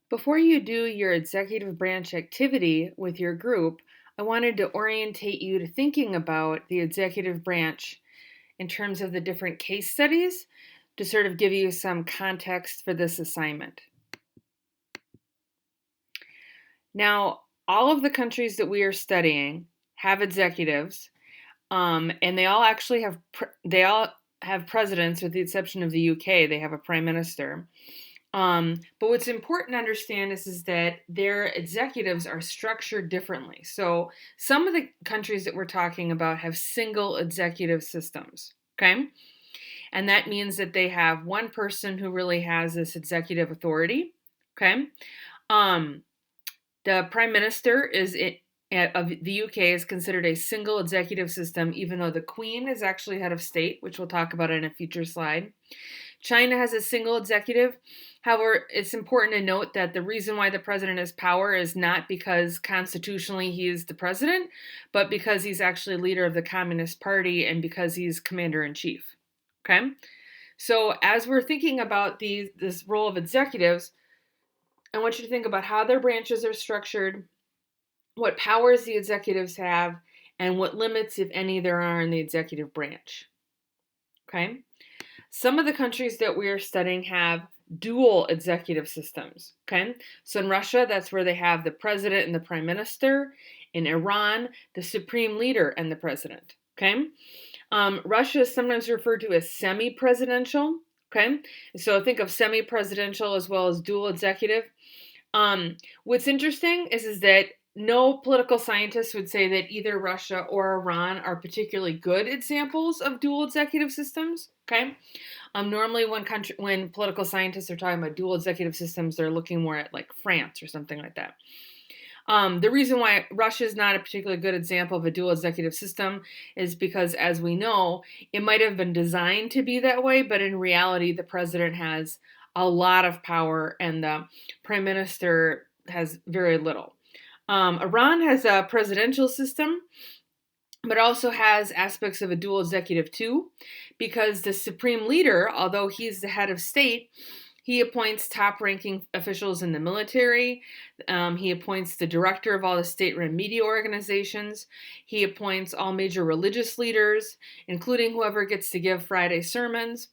Before you do your executive branch activity with your group, I wanted to orientate you to thinking about the executive branch in terms of the different case studies to sort of give you some context for this assignment. Now, all of the countries that we are studying have executives, and they all actually have presidents, with the exception of the UK. They have a prime minister. But what's important to understand is that their executives are structured differently. So some of the countries that we're talking about have single executive systems, okay? And that means that they have one person who really has this executive authority, okay? The prime minister of the UK is considered a single executive system, even though the Queen is actually head of state, which we'll talk about in a future slide. China has a single executive. However, it's important to note that the reason why the president has power is not because constitutionally he is the president, but because he's actually leader of the Communist Party and because he's commander-in-chief. Okay? So as we're thinking about this role of executives, I want you to think about how their branches are structured, what powers the executives have, and what limits, if any, there are in the executive branch. Okay? Some of the countries that we are studying have dual executive systems, okay? So in Russia, that's where they have the president and the prime minister. In Iran, the supreme leader and the president, okay? Russia is sometimes referred to as semi-presidential, okay? So think of semi-presidential as well as dual executive. What's interesting is that no political scientist would say that either Russia or Iran are particularly good examples of dual executive systems, okay? Normally when political scientists are talking about dual executive systems, they're looking more at like France or something like that. The reason why Russia is not a particularly good example of a dual executive system is because, as we know, it might have been designed to be that way, but in reality, the president has a lot of power and the prime minister has very little. Iran has a presidential system, but also has aspects of a dual executive too, because the supreme leader, although he's the head of state, he appoints top-ranking officials in the military. He appoints the director of all the state-run media organizations. He appoints all major religious leaders, including whoever gets to give Friday sermons.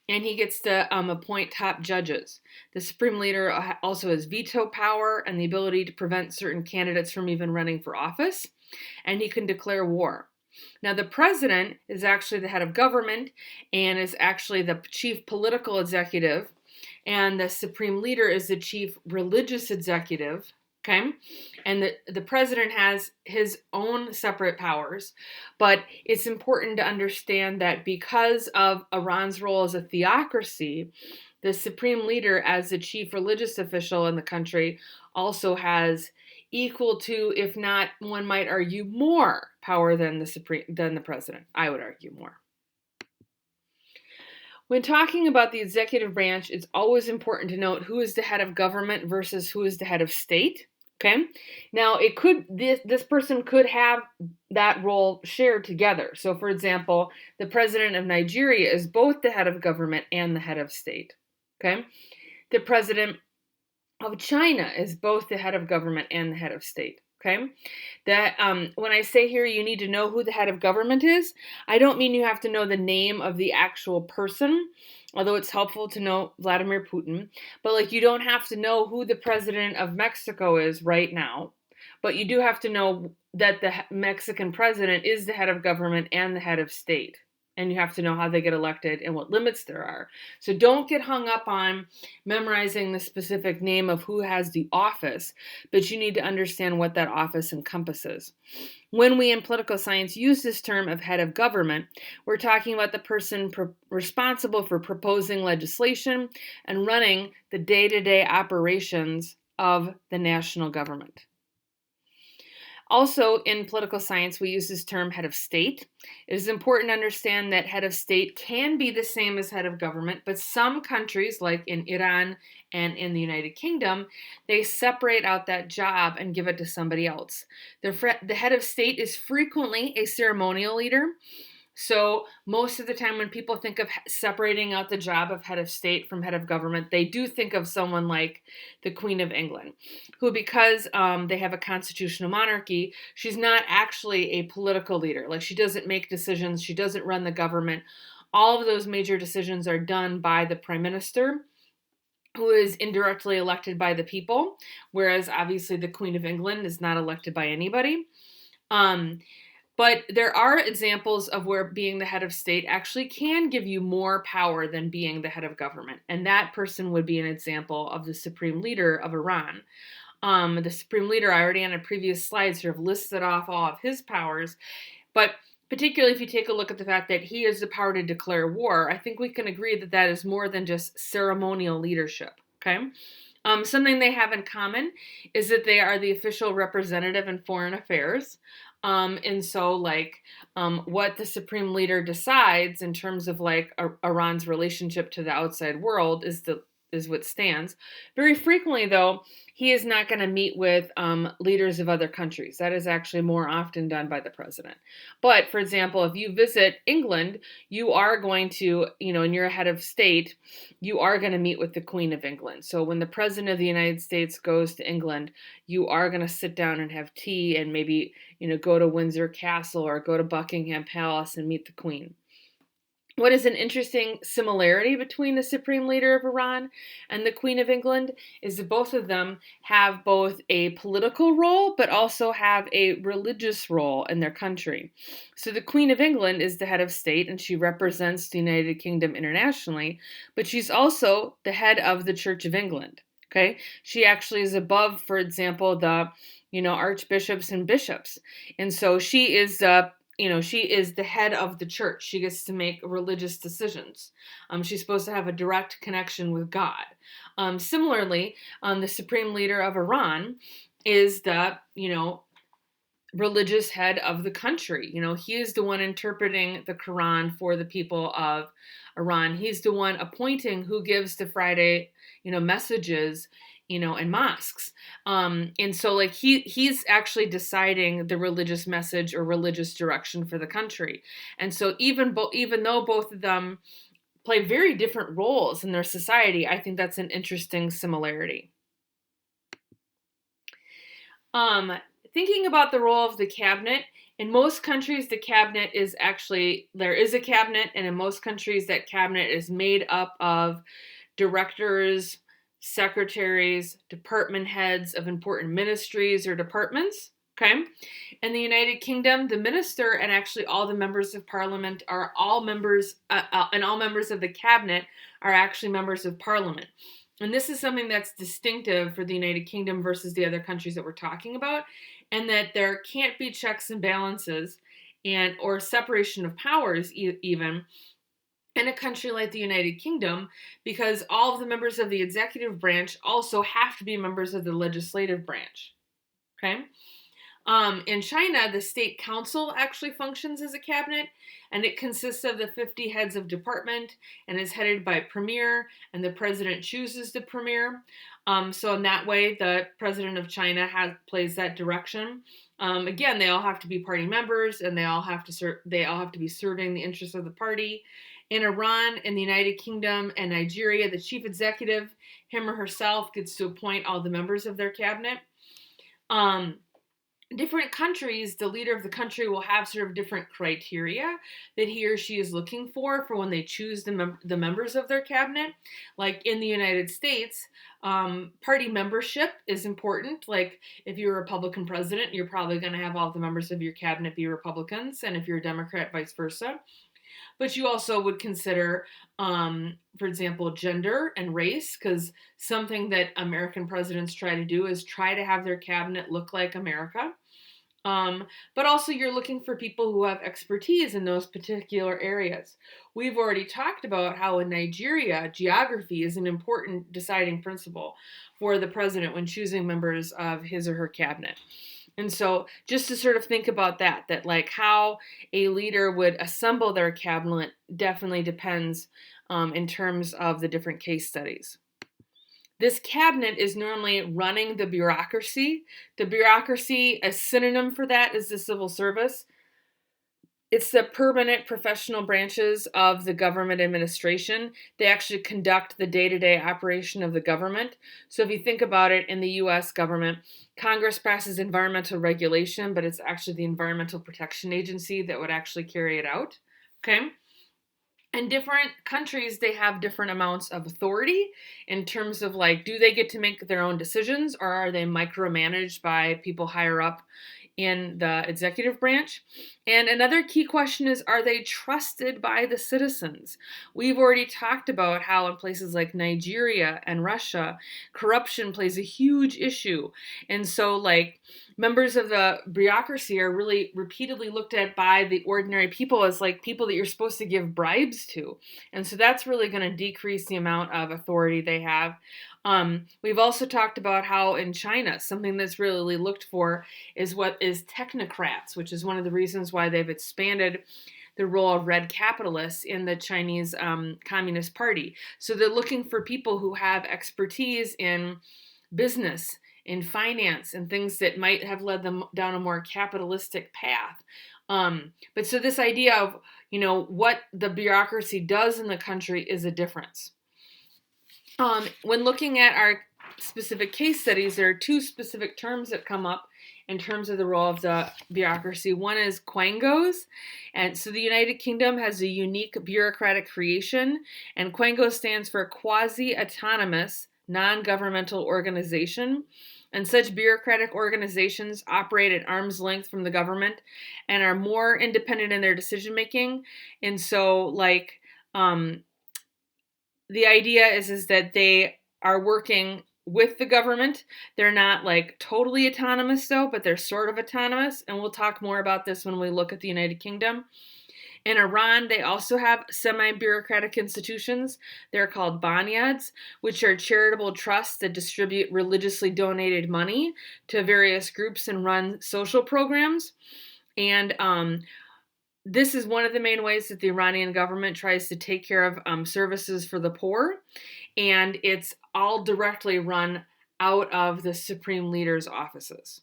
And he gets to appoint top judges. The supreme leader also has veto power and the ability to prevent certain candidates from even running for office. And he can declare war. Now, the president is actually the head of government and is actually the chief political executive, and the supreme leader is the chief religious executive, okay? And the president has his own separate powers, but it's important to understand that because of Iran's role as a theocracy, the supreme leader, as the chief religious official in the country, also has equal to, if not, one might argue, more power than the president. I would argue more. When talking about the executive branch, it's always important to note who is the head of government versus who is the head of state. Okay. Now, this person could have that role shared together. So, for example, the president of Nigeria is both the head of government and the head of state. Okay. The president of China is both the head of government and the head of state. Okay, that when I say here you need to know who the head of government is, I don't mean you have to know the name of the actual person, although it's helpful to know Vladimir Putin. But like, you don't have to know who the president of Mexico is right now, but you do have to know that the Mexican president is the head of government and the head of state. And you have to know how they get elected and what limits there are. So don't get hung up on memorizing the specific name of who has the office, but you need to understand what that office encompasses. When we in political science use this term of head of government, we're talking about the person responsible for proposing legislation and running the day-to-day operations of the national government. Also, in political science, we use this term head of state. It is important to understand that head of state can be the same as head of government, but some countries, like in Iran and in the United Kingdom, they separate out that job and give it to somebody else. The head of state is frequently a ceremonial leader. So most of the time when people think of separating out the job of head of state from head of government, they do think of someone like the Queen of England, who, because they have a constitutional monarchy, she's not actually a political leader. Like, she doesn't make decisions, she doesn't run the government. All of those major decisions are done by the prime minister, who is indirectly elected by the people, whereas obviously the Queen of England is not elected by anybody. But there are examples of where being the head of state actually can give you more power than being the head of government. And that person would be an example of the supreme leader of Iran. The supreme leader, I already on a previous slide sort of listed off all of his powers, but particularly if you take a look at the fact that he has the power to declare war, I think we can agree that that is more than just ceremonial leadership, okay? Something they have in common is that they are the official representative in foreign affairs. And so, like, what the supreme leader decides in terms of like Iran's relationship to the outside world is what stands. Very frequently, though, he is not going to meet with leaders of other countries. That is actually more often done by the president. But, for example, if you visit England, you are going to, and you're a head of state, you are going to meet with the Queen of England. So when the president of the United States goes to England, you are going to sit down and have tea and maybe, go to Windsor Castle or go to Buckingham Palace and meet the Queen. What is an interesting similarity between the supreme leader of Iran and the Queen of England is that both of them have both a political role but also have a religious role in their country. So the Queen of England is the head of state and she represents the United Kingdom internationally, but she's also the head of the Church of England. Okay? She actually is above, for example, the archbishops and bishops. And so she is she is the head of the church. She gets to make religious decisions. She's supposed to have a direct connection with God. Similarly, the supreme leader of Iran is the, religious head of the country. He is the one interpreting the Quran for the people of Iran. He's the one appointing who gives the Friday, messages, in mosques. And so like he's actually deciding the religious message or religious direction for the country. And so even though both of them play very different roles in their society, I think that's an interesting similarity. Thinking about the role of the cabinet, in most countries, the cabinet is actually, there is a cabinet, and in most countries, that cabinet is made up of directors, secretaries, department heads of important ministries or departments. Okay. In the United Kingdom, the minister and actually all the members of parliament are all members, and all members of the cabinet are actually members of parliament. And this is something that's distinctive for the United Kingdom versus the other countries that we're talking about, and that there can't be checks and balances or separation of powers even in a country like the United Kingdom, because all of the members of the executive branch also have to be members of the legislative branch. Okay? In China, the state council actually functions as a cabinet, and it consists of the 50 heads of department and is headed by a premier, and the president chooses the premier. So in that way, the president of China plays that direction. Again, they all have to be party members, and they all have to be serving the interests of the party. In Iran, in the United Kingdom, and Nigeria, the chief executive, him or herself, gets to appoint all the members of their cabinet. Different countries, the leader of the country will have sort of different criteria that he or she is looking for when they choose the members of their cabinet. Like in the United States, party membership is important. Like if you're a Republican president, you're probably going to have all the members of your cabinet be Republicans, and if you're a Democrat, vice versa. But you also would consider, for example, gender and race, because something that American presidents try to do is try to have their cabinet look like America. But also you're looking for people who have expertise in those particular areas. We've already talked about how in Nigeria, geography is an important deciding principle for the president when choosing members of his or her cabinet. And so just to sort of think about that like how a leader would assemble their cabinet definitely depends in terms of the different case studies. This cabinet is normally running the bureaucracy. The bureaucracy, a synonym for that is the civil service. It's the permanent professional branches of the government administration. They actually conduct the day-to-day operation of the government. So if you think about it, in the US government, Congress passes environmental regulation, but it's actually the Environmental Protection Agency that would actually carry it out. Okay? In different countries, they have different amounts of authority in terms of like, do they get to make their own decisions, or are they micromanaged by people higher up in the executive branch? And another key question is, are they trusted by the citizens? We've already talked about how in places like Nigeria and Russia, corruption plays a huge issue. And so like members of the bureaucracy are really repeatedly looked at by the ordinary people as like people that you're supposed to give bribes to. And so that's really going to decrease the amount of authority they have. We've also talked about how in China, something that's really looked for is what is technocrats, which is one of the reasons why they've expanded the role of red capitalists in the Chinese Communist Party. So they're looking for people who have expertise in business, in finance, and things that might have led them down a more capitalistic path. But so this idea of, what the bureaucracy does in the country is a difference. When looking at our specific case studies, there are two specific terms that come up in terms of the role of the bureaucracy. One is Quangos, and so the United Kingdom has a unique bureaucratic creation, and Quangos stands for quasi-autonomous non-governmental organization. And such bureaucratic organizations operate at arm's length from the government and are more independent in their decision making. And so, the idea is that they are working with the government. They're not like totally autonomous though, but they're sort of autonomous. And we'll talk more about this when we look at the United Kingdom. In Iran, they also have semi-bureaucratic institutions. They're called bonyads, which are charitable trusts that distribute religiously donated money to various groups and run social programs. And this is one of the main ways that the Iranian government tries to take care of services for the poor. And it's all directly run out of the supreme leader's offices.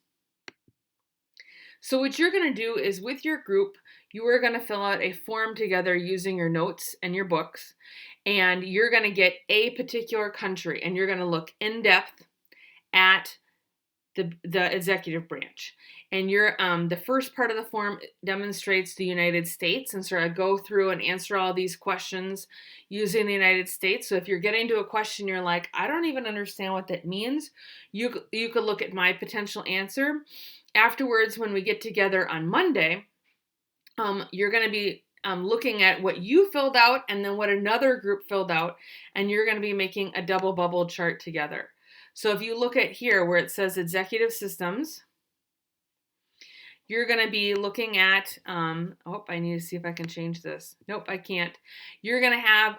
So what you're going to do is with your group, you are going to fill out a form together using your notes and your books, and you're going to get a particular country, and you're going to look in depth at the executive branch. And the first part of the form demonstrates the United States, and sort of go through and answer all these questions using the United States. So if you're getting to a question, you're like, I don't even understand what that means, you could look at my potential answer. Afterwards, when we get together on Monday, you're going to be looking at what you filled out and then what another group filled out, and you're going to be making a double bubble chart together. So if you look at here where it says executive systems, you're going to be looking at, I need to see if I can change this. Nope, I can't. You're going to have,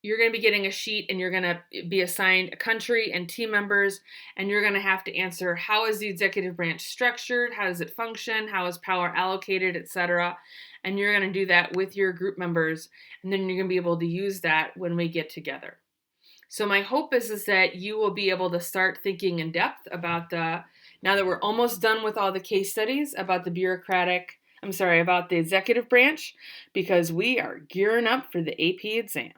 you're going to be getting a sheet, and you're going to be assigned a country and team members, and you're going to have to answer, how is the executive branch structured? How does it function? How is power allocated, etc.? And you're going to do that with your group members, and then you're going to be able to use that when we get together. So my hope is that you will be able to start thinking in depth about now that we're almost done with all the case studies, about about the executive branch, because we are gearing up for the AP exam.